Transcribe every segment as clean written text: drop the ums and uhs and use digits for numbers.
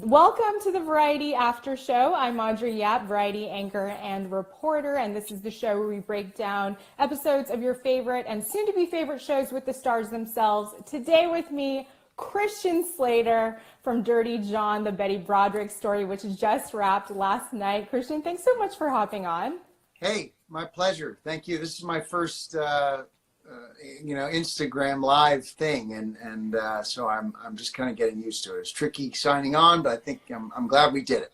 Welcome to the Variety After Show. I'm Audrey Yap, Variety anchor and reporter, and this is the show where we break down episodes of your favorite and soon-to-be favorite shows with the stars themselves. Today with me, Christian Slater from Dirty John, the Betty Broderick story, which just wrapped last night. Christian, thanks so much for hopping on. Hey, my pleasure. Thank you. This is my first Instagram live thing, and so I'm just kind of getting used to it. It's tricky signing on, but I think I'm glad we did it.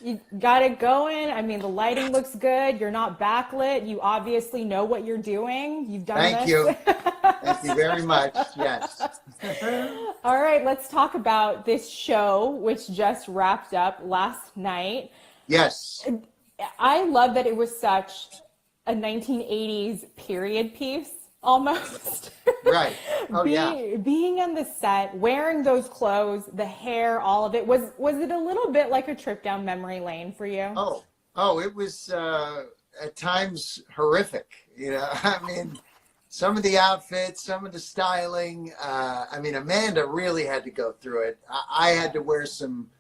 You got it going. I mean, the lighting looks good. You're not backlit. You obviously know what you're doing. You've done this. Thank you. Thank you very much. Yes. All right, let's talk about this show, which just wrapped up last night. Yes. I love that it was such a 1980s period piece, almost. Right. Oh, yeah. Being on the set, wearing those clothes, the hair, all of it. Was it a little bit like a trip down memory lane for you? It was at times horrific. I mean, some of the outfits, some of the styling. Amanda really had to go through it. I had to wear some,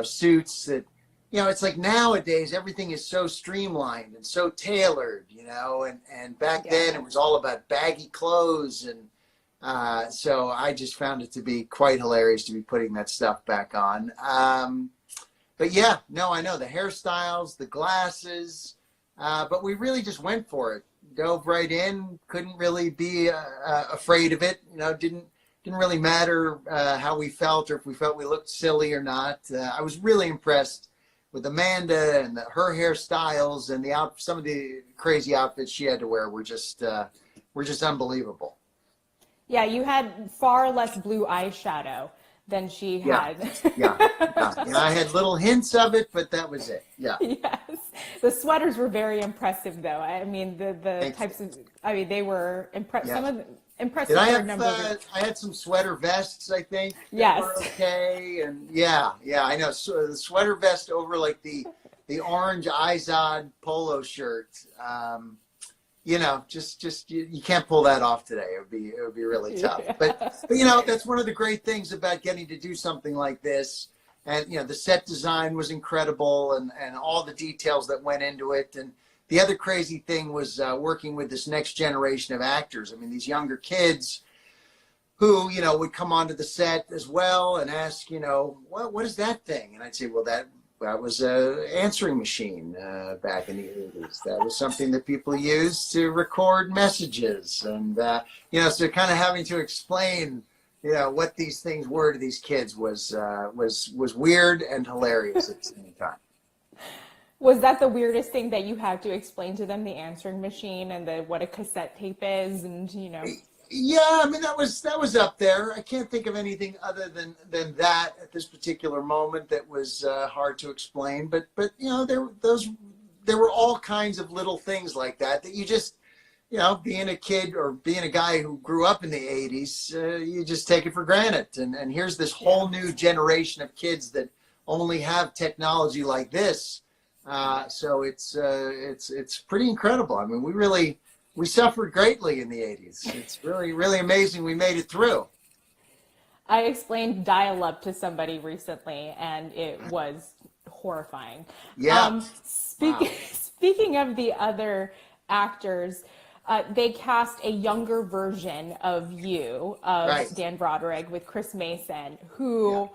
suits that, it's like nowadays everything is so streamlined and so tailored, and back then it was all about baggy clothes. And so I just found it to be quite hilarious to be putting that stuff back on. But yeah, no, I know the hairstyles, the glasses, but we really just went for it. Dove right in, couldn't really be afraid of it. Didn't really matter how we felt or if we felt we looked silly or not. I was really impressed with Amanda and her hairstyles and some of the crazy outfits she had to wear were just unbelievable. Yeah, you had far less blue eyeshadow than she had. Yeah. I had little hints of it, but that was it. Yeah. Yes. The sweaters were very impressive, though. I mean, the types of, they were impressive. Yeah. Some of the impressive. I had some sweater vests, I think. Yes. Were okay. And yeah, I know. So the sweater vest over like the orange Izod polo shirt. You can't pull that off today. It would be really tough. Yeah. But that's one of the great things about getting to do something like this. And the set design was incredible, and all the details that went into it. And the other crazy thing was working with this next generation of actors. I mean, these younger kids who would come onto the set as well and ask, what is that thing? And I'd say, well, that was an answering machine back in the 80s. That was something that people used to record messages. And, so kind of having to explain, what these things were to these kids was weird and hilarious at the same time. Was that the weirdest thing that you had to explain to them, the answering machine and what a cassette tape is and, Yeah, I mean, that was up there. I can't think of anything other than that at this particular moment that was hard to explain. But there were all kinds of little things like that you just, being a kid or being a guy who grew up in the 80s, you just take it for granted. And here's this whole new generation of kids that only have technology like this. So it's pretty incredible. I mean, we suffered greatly in the 80s. It's really, really amazing we made it through. I explained dial-up to somebody recently, and it was horrifying. Yeah. Speaking of the other actors, they cast a younger version of you, Right. Dan Broderick, with Chris Mason, who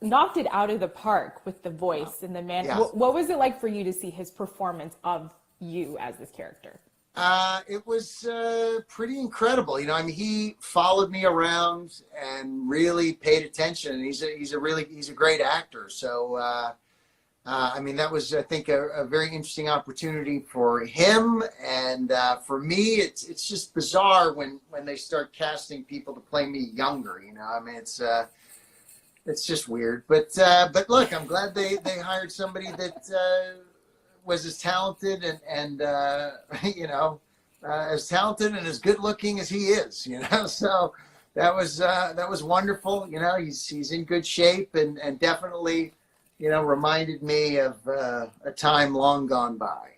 knocked it out of the park with the voice and the man. Yeah. What was it like for you to see his performance of you as this character? It was pretty incredible. He followed me around and really paid attention. And he's a great actor. So, that was, I think, a very interesting opportunity for him. And for me, it's just bizarre when they start casting people to play me younger. It's just weird. But look, I'm glad they hired somebody that was as talented and as talented and as good looking as he is, so that was wonderful. He's in good shape and definitely, reminded me of a time long gone by.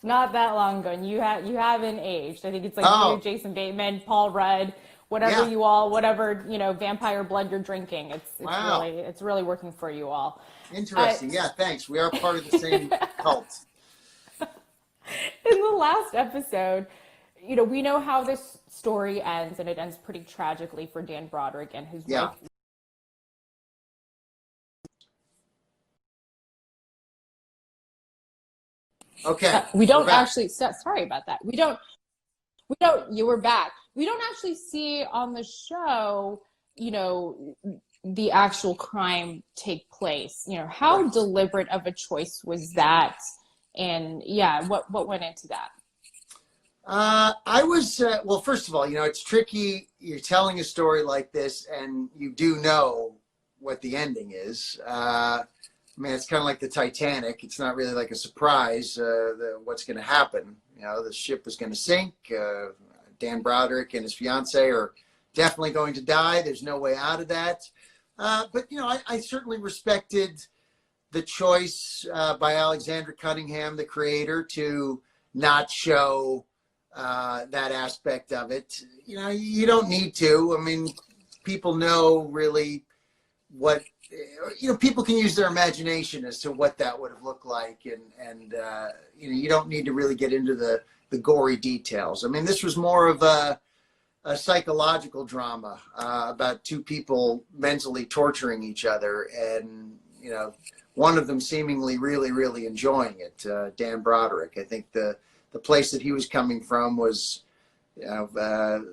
Not that long ago, and you haven't aged. I think it's like you, Jason Bateman, Paul Rudd, whatever Yeah. you all, whatever, vampire blood you're drinking. Wow. It's really working for you all. Interesting. Yeah, thanks. We are part of the same cult. In the last episode, we know how this story ends, and it ends pretty tragically for Dan Broderick and his Yeah. wife. Okay. We We're don't back. actually, sorry about that. You were back. We don't actually see on the show, the actual crime take place. How Right. deliberate of a choice was that? And yeah, what went into that? I was, well, first of all, it's tricky. You're telling a story like this and you do know what the ending is. I mean, it's kind of like the Titanic. It's not really like a surprise what's going to happen. The ship was going to sink. Dan Broderick and his fiance are definitely going to die. There's no way out of that. But, I certainly respected the choice by Alexandra Cunningham, the creator, to not show that aspect of it. You don't need to. I mean, people know really what, people can use their imagination as to what that would have looked like. And you don't need to really get into the gory details. I mean, this was more of a psychological drama about two people mentally torturing each other, and one of them seemingly really, really enjoying it. Dan Broderick. I think the place that he was coming from was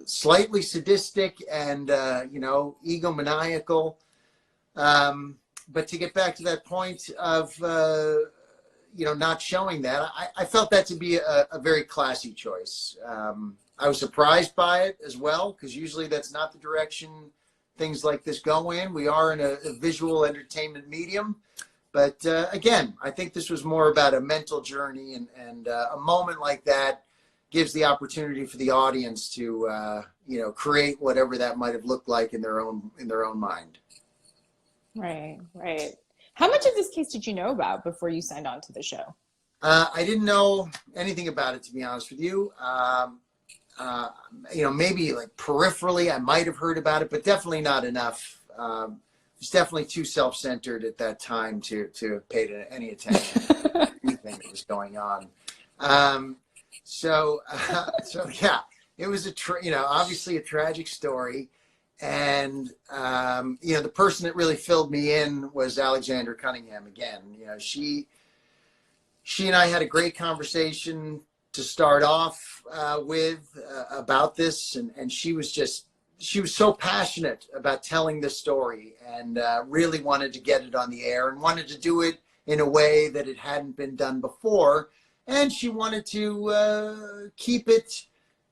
slightly sadistic and egomaniacal. But to get back to that point of not showing that, I felt that to be a very classy choice. I was surprised by it as well, because usually that's not the direction things like this go in. We are in a visual entertainment medium. But again, I think this was more about a mental journey, and a moment like that gives the opportunity for the audience to create whatever that might have looked like in their own mind. Right, right. How much of this case did you know about before you signed on to the show? I didn't know anything about it, to be honest with you. Maybe like peripherally, I might have heard about it, but definitely not enough. It was definitely too self-centered at that time to pay any attention to anything that was going on. So yeah, it was obviously a tragic story. And, the person that really filled me in was Alexandra Cunningham again. She and I had a great conversation to start off with about this. And she was so passionate about telling this story, and really wanted to get it on the air and wanted to do it in a way that it hadn't been done before. And she wanted to keep it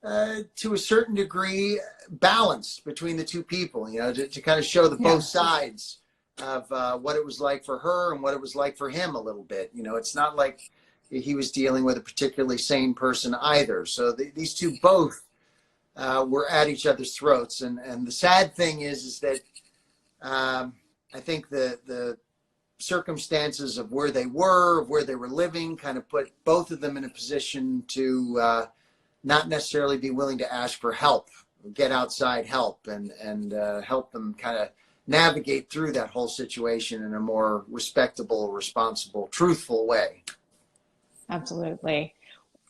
to a certain degree balanced between the two people, to kind of show the both sides of what it was like for her and what it was like for him a little bit. It's not like he was dealing with a particularly sane person either. So these two both were at each other's throats. And the sad thing is that I think the circumstances of where they were living, kind of put both of them in a position to not necessarily be willing to ask for help, get outside help, and help them kind of navigate through that whole situation in a more respectable, responsible, truthful way. Absolutely.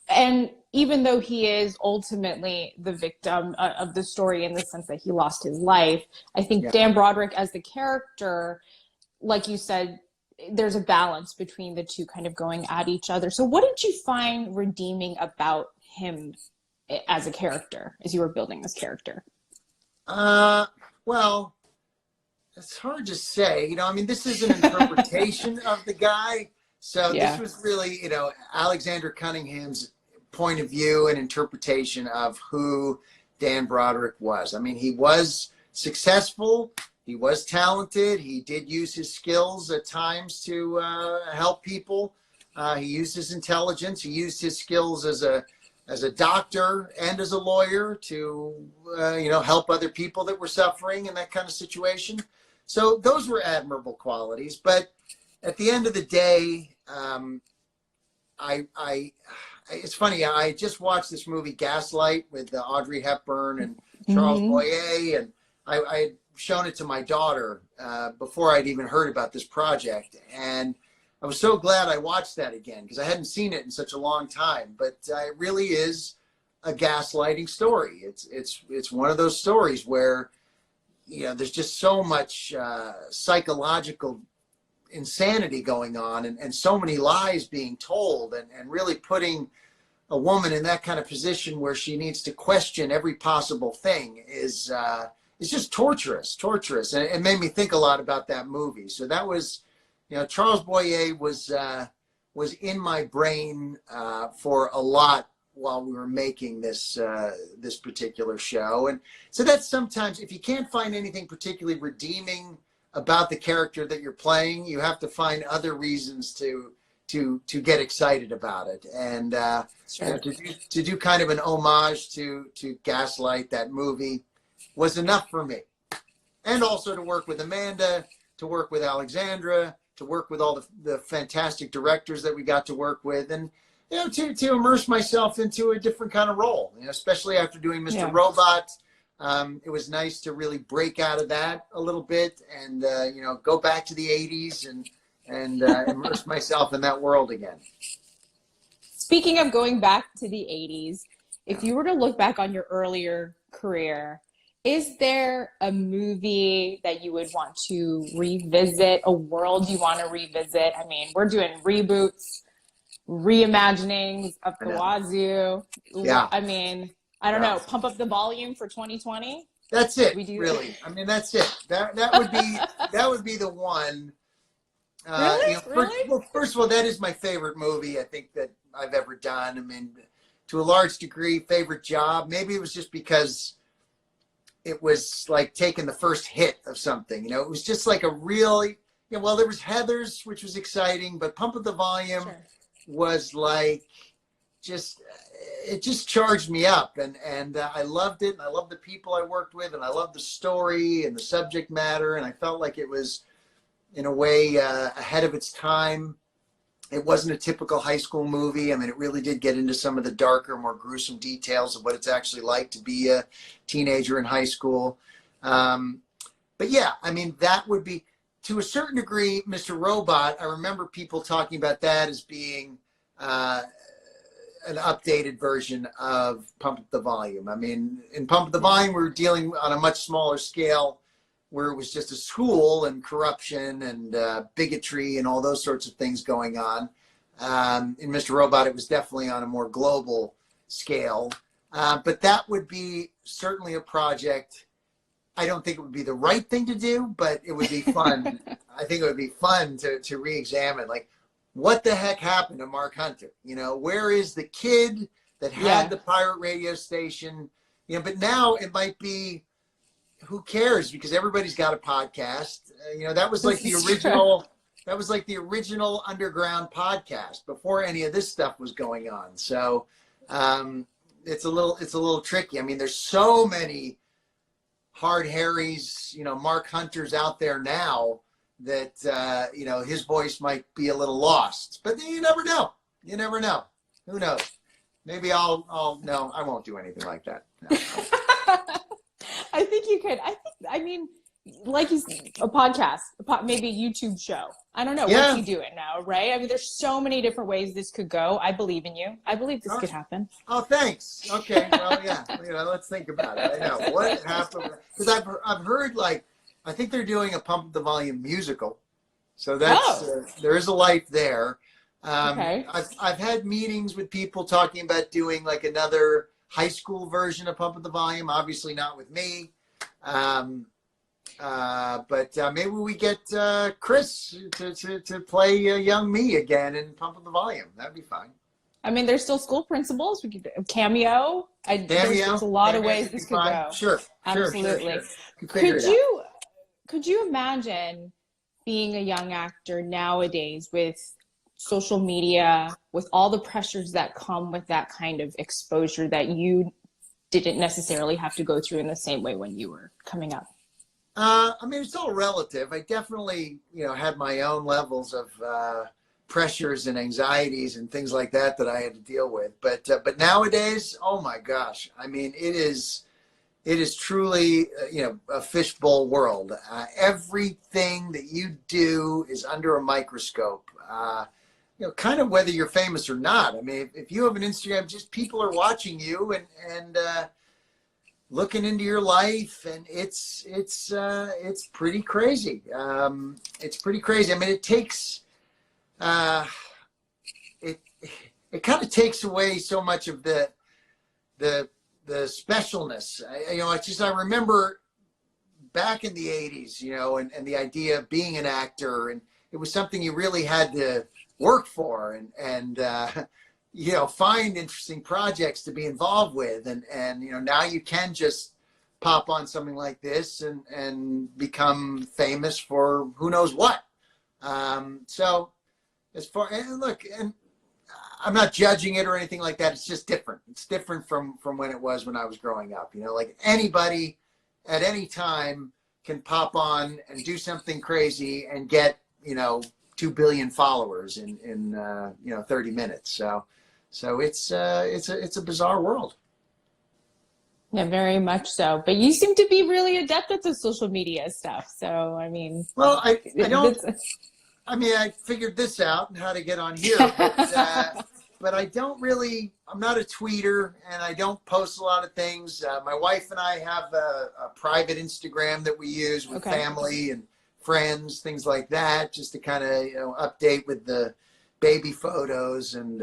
And even though he is ultimately the victim of the story in the sense that he lost his life, I think Dan Broderick as the character, like you said, there's a balance between the two kind of going at each other. So what did you find redeeming about him as a character, as you were building this character? Well, it's hard to say. I mean, this is an interpretation of the guy. So this was really, Alexander Cunningham's point of view and interpretation of who Dan Broderick was. I mean, he was successful. He was talented. He did use his skills at times to help people. He used his intelligence. He used his skills as a doctor and as a lawyer to, help other people that were suffering in that kind of situation. So those were admirable qualities. But at the end of the day, it's funny. I just watched this movie Gaslight with Audrey Hepburn and Charles Hmm. Boyer, and I had shown it to my daughter before I'd even heard about this project, and I was so glad I watched that again because I hadn't seen it in such a long time. But it really is a gaslighting story. It's one of those stories where there's just so much psychological insanity going on, and so many lies being told, and really putting a woman in that kind of position where she needs to question every possible thing is just torturous, and it made me think a lot about that movie. So that was, Charles Boyer was in my brain for a lot while we were making this particular show. And so that's sometimes, if you can't find anything particularly redeeming about the character that you're playing, you have to find other reasons to get excited about it. And Sure. to do kind of an homage to Gaslight, that movie, was enough for me. And also to work with Amanda, to work with Alexandra, to work with all the fantastic directors that we got to work with, and to immerse myself into a different kind of role. Especially after doing Mr. Robot, it was nice to really break out of that a little bit and go back to the '80s and immerse myself in that world again. Speaking of going back to the 80s, if you were to look back on your earlier career, is there a movie that you would want to revisit, a world you want to revisit? I mean, we're doing reboots, reimaginings up the wazoo. Yeah. I mean, I don't know, pump up the volume for 2020? That's it, really. I mean, that's it. That would be the one. Really? Really? First of all, that is my favorite movie I think that I've ever done. I mean, to a large degree, favorite job. Maybe it was just because it was like taking the first hit of something. It was just like a really, well, there was Heathers, which was exciting, but Pump Up the Volume was like, it just charged me up, and I loved it, and I loved the people I worked with, and I loved the story and the subject matter, and I felt like it was, in a way, ahead of its time. It wasn't a typical high school movie. I mean, it really did get into some of the darker, more gruesome details of what it's actually like to be a teenager in high school. But yeah, I mean, that would be, to a certain degree, Mr. Robot. I remember people talking about that as being an updated version of Pump Up the Volume. I mean, in Pump Up the Volume, we were dealing on a much smaller scale, where it was just a school and corruption and bigotry and all those sorts of things going on. In Mr. Robot, it was definitely on a more global scale. But that would be certainly a project. I don't think it would be the right thing to do, but it would be fun. I think it would be fun to re-examine, like, what the heck happened to Mark Hunter? Where is the kid that had the pirate radio station? But now it might be, who cares? Because everybody's got a podcast. That was like the original. That was like the original underground podcast before any of this stuff was going on. So it's a little tricky. I mean, there's so many Hard Harrys, Mark Hunters out there now that his voice might be a little lost. But you never know. You never know. Who knows? Maybe I'll no, I won't do anything like that. No. I think you could. I mean, like you said, a podcast, maybe a YouTube show. I don't know. What's he doing now, right? I mean, there's so many different ways this could go. I believe in you. I believe this could happen. Oh, thanks. Okay. Well, yeah. Let's think about it. I know what happened, because I've heard, like, I think they're doing a Pump Up the Volume musical, so that's there is a life there. Okay. I've had meetings with people talking about doing like another high school version of Pump Up the Volume. Obviously not with me, but maybe we get Chris to play young me again in Pump Up the Volume. That'd be fine. I mean, there's still school principals. We could cameo. There's a lot of ways this could go. Sure. Absolutely. Sure. Could you imagine being a young actor nowadays with social media, with all the pressures that come with that kind of exposure that you didn't necessarily have to go through in the same way when you were coming up? I mean, it's all relative. I definitely, had my own levels of pressures and anxieties and things like that I had to deal with. But nowadays, oh my gosh, I mean, it is it is truly, a fishbowl world. Everything that you do is under a microscope. Kind of whether you're famous or not. I mean, if you have an Instagram, just people are watching you and looking into your life, and it's pretty crazy. It's pretty crazy. I mean, it takes it kind of takes away so much of the specialness. I remember back in the 80s, and the idea of being an actor, and it was something you really had to work for and find interesting projects to be involved with. And now you can just pop on something like this and become famous for who knows what. So as far, and look, and I'm not judging it or anything like that. It's just different. It's different from when it was when I was growing up. Like anybody at any time can pop on and do something crazy and get, 2 billion followers in 30 minutes. So it's a bizarre world. Yeah, very much so. But you seem to be really adept at the social media stuff. So, I mean, well, I figured this out and how to get on here, but I don't really, I'm not a tweeter, and I don't post a lot of things. My wife and I have a private Instagram that we use with family and friends, things like that, just to kind of, update with the baby photos. And,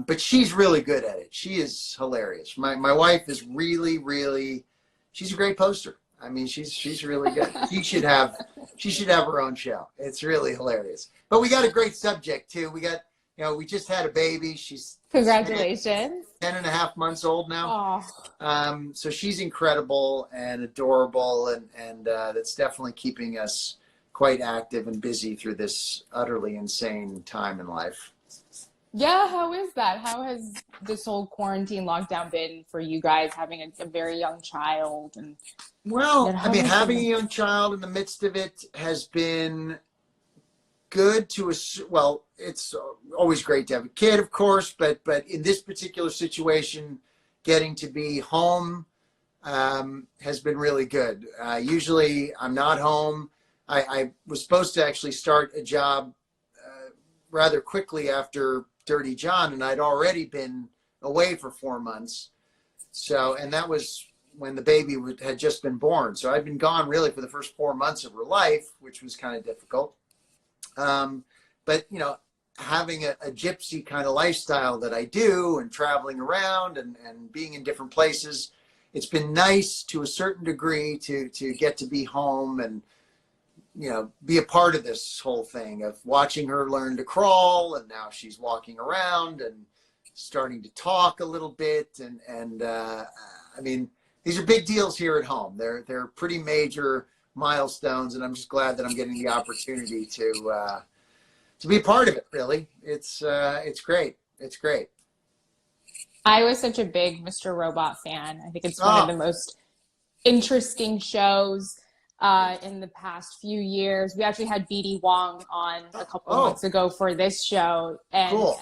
but she's really good at it. She is hilarious. My wife is really, really, she's a great poster. I mean, she's really good. She should have her own show. It's really hilarious. But we got a great subject too. We got, we just had a baby. She's congratulations. 10 and a half months old now. So she's incredible and adorable, and that's definitely keeping us quite active and busy through this utterly insane time in life. Yeah, how is that? How has this whole quarantine lockdown been for you guys, having a very young child? And well, I mean, having a young child in the midst of it has been good to us. Well, it's always great to have a kid, of course, but in this particular situation, getting to be home has been really good. Usually I'm not home. I was supposed to actually start a job rather quickly after Dirty John, and I'd already been away for 4 months. So, and that was when the baby had just been born. So I'd been gone really for the first 4 months of her life, which was kind of difficult. But, having a gypsy kind of lifestyle that I do, and traveling around and being in different places, it's been nice to a certain degree to get to be home and, be a part of this whole thing of watching her learn to crawl, and now she's walking around and starting to talk a little bit. And I mean, these are big deals here at home. They're pretty major milestones, and I'm just glad that I'm getting the opportunity to be a part of it. Really, it's great. It's great. I was such a big Mr. Robot fan. I think it's one of the most interesting shows in the past few years. We actually had BD Wong on a couple of months ago for this show, and cool.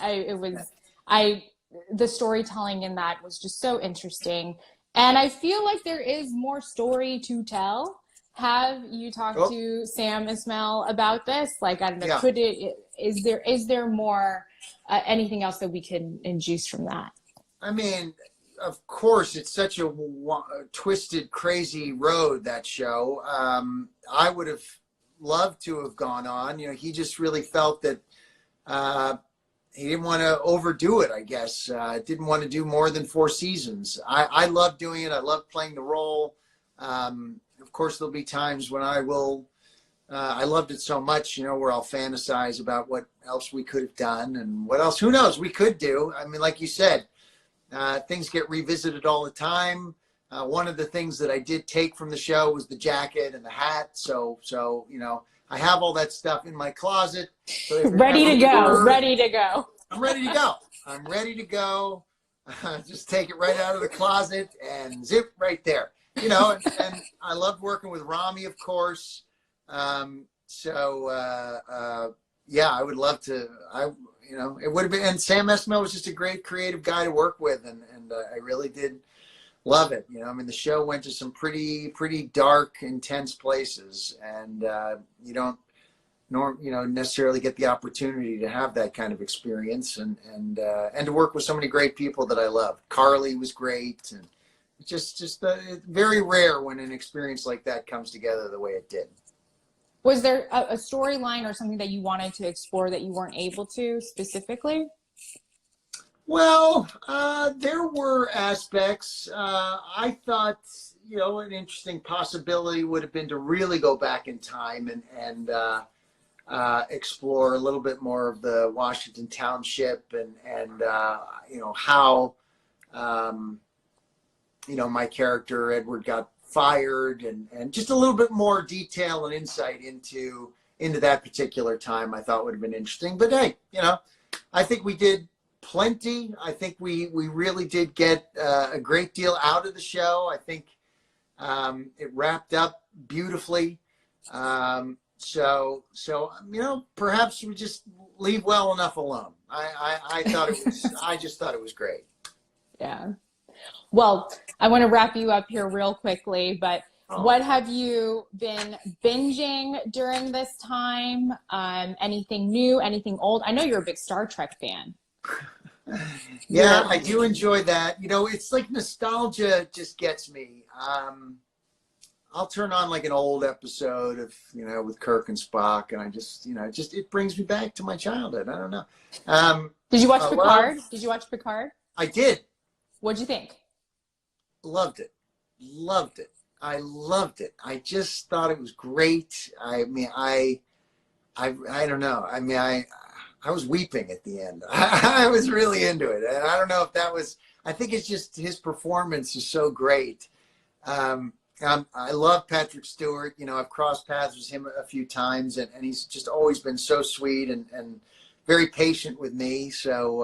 The storytelling in that was just so interesting, and I feel like there is more story to tell. Have you talked to Sam Esmail about this? Like, I don't know, is there more anything else that we can induce from that? I mean, of course, it's such a twisted, crazy road, that show. I would have loved to have gone on. He just really felt that he didn't want to overdo it, I guess. Didn't want to do more than 4 seasons. I love doing it. I love playing the role. Of course, there'll be times when I loved it so much, where I'll fantasize about what else we could have done and what else, who knows, we could do. I mean, like you said, things get revisited all the time. One of the things that I did take from the show was the jacket and the hat. So I have all that stuff in my closet. So ready to go. I'm ready to go. Just take it right out of the closet and zip right there. And I loved working with Rami, of course. Yeah, I would love to. It would have been. And Sam Esmail was just a great creative guy to work with, and I really did love it. You know, I mean, the show went to some pretty dark, intense places, and you don't necessarily get the opportunity to have that kind of experience, and to work with so many great people that I love. Carly was great, and just very rare when an experience like that comes together the way it did. Was there a storyline or something that you wanted to explore that you weren't able to specifically? Well, there were aspects. I thought, an interesting possibility would have been to really go back in time and explore a little bit more of the Washington Township and how my character Edward got fired, and just a little bit more detail and insight into that particular time I thought would have been interesting. But hey, I think we did plenty. I think we really did get a great deal out of the show. I think it wrapped up beautifully. So perhaps we just leave well enough alone. I just thought it was great. Yeah. Well, I want to wrap you up here real quickly, but what have you been binging during this time? Anything new, anything old? I know you're a big Star Trek fan. Yeah, I do enjoy that. It's like nostalgia just gets me. I'll turn on like an old episode of, with Kirk and Spock, and I just, it brings me back to my childhood. I don't know. Did you watch Picard? Did you watch Picard? I did. What'd you think? Loved it. I loved it. I just thought it was great. I mean, I don't know. I mean, I was weeping at the end. I was really into it. And I don't know if that was, I think it's just his performance is so great. I love Patrick Stewart. I've crossed paths with him a few times, and he's just always been so sweet and very patient with me. So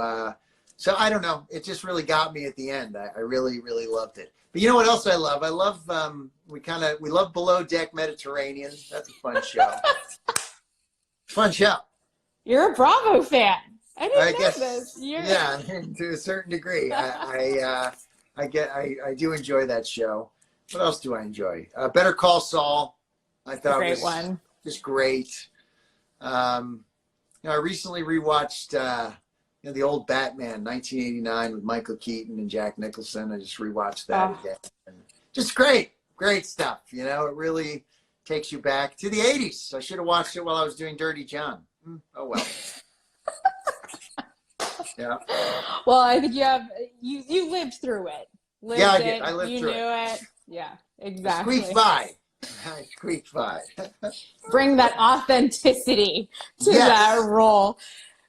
I don't know. It just really got me at the end. I really, really loved it. But you know what else I love? I love, we love Below Deck Mediterranean. That's a fun show. Fun show. You're a Bravo fan. I didn't know guess, this. Yeah, to a certain degree. I do enjoy that show. What else do I enjoy? Better Call Saul. I thought great was one. Just great. I recently rewatched the old Batman, 1989, with Michael Keaton and Jack Nicholson. I just rewatched that again. And just great stuff. It really takes you back to the 80s. I should have watched it while I was doing Dirty John. Oh well. Yeah. Well, I think you lived through it. I did. I lived through it. You knew it. Yeah, exactly. I squeaked by. Bring that authenticity to that role.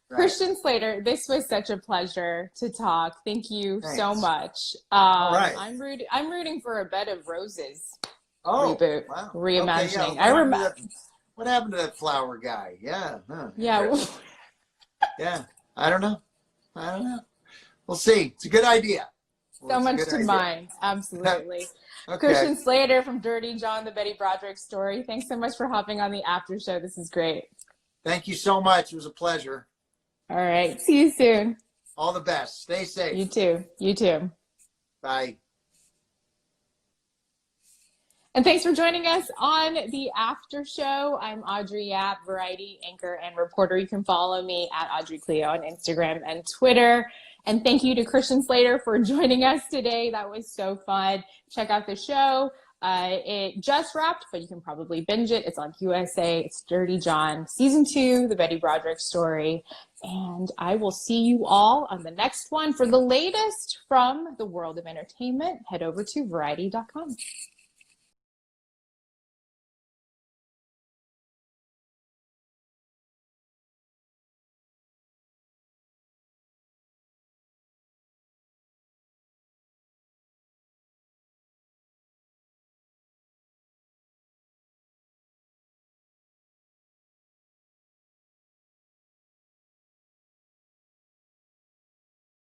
Right. Christian Slater, this was such a pleasure to talk. Thank you so much. All right. I'm rooting for a Bed of Roses reboot, reimagining. Okay, yeah. I remember. What happened to that flower guy? Yeah. Yeah. Yeah. I don't know. We'll see. It's a good idea. So much to mind. Absolutely. Okay. Christian Slater from Dirty John, the Betty Broderick story. Thanks so much for hopping on the after show. This is great. Thank you so much. It was a pleasure. All right. See you soon. All the best. Stay safe. You too. Bye. And thanks for joining us on the after show. I'm Audrey Yap, variety anchor and reporter. You can follow me at Audrey Cleo on Instagram and Twitter. And thank you to Christian Slater for joining us today. That was so fun. Check out the show. It just wrapped, but you can probably binge it. It's on USA. It's Dirty John, Season 2, the Betty Broderick story. And I will see you all on the next one. For the latest from the world of entertainment, head over to variety.com.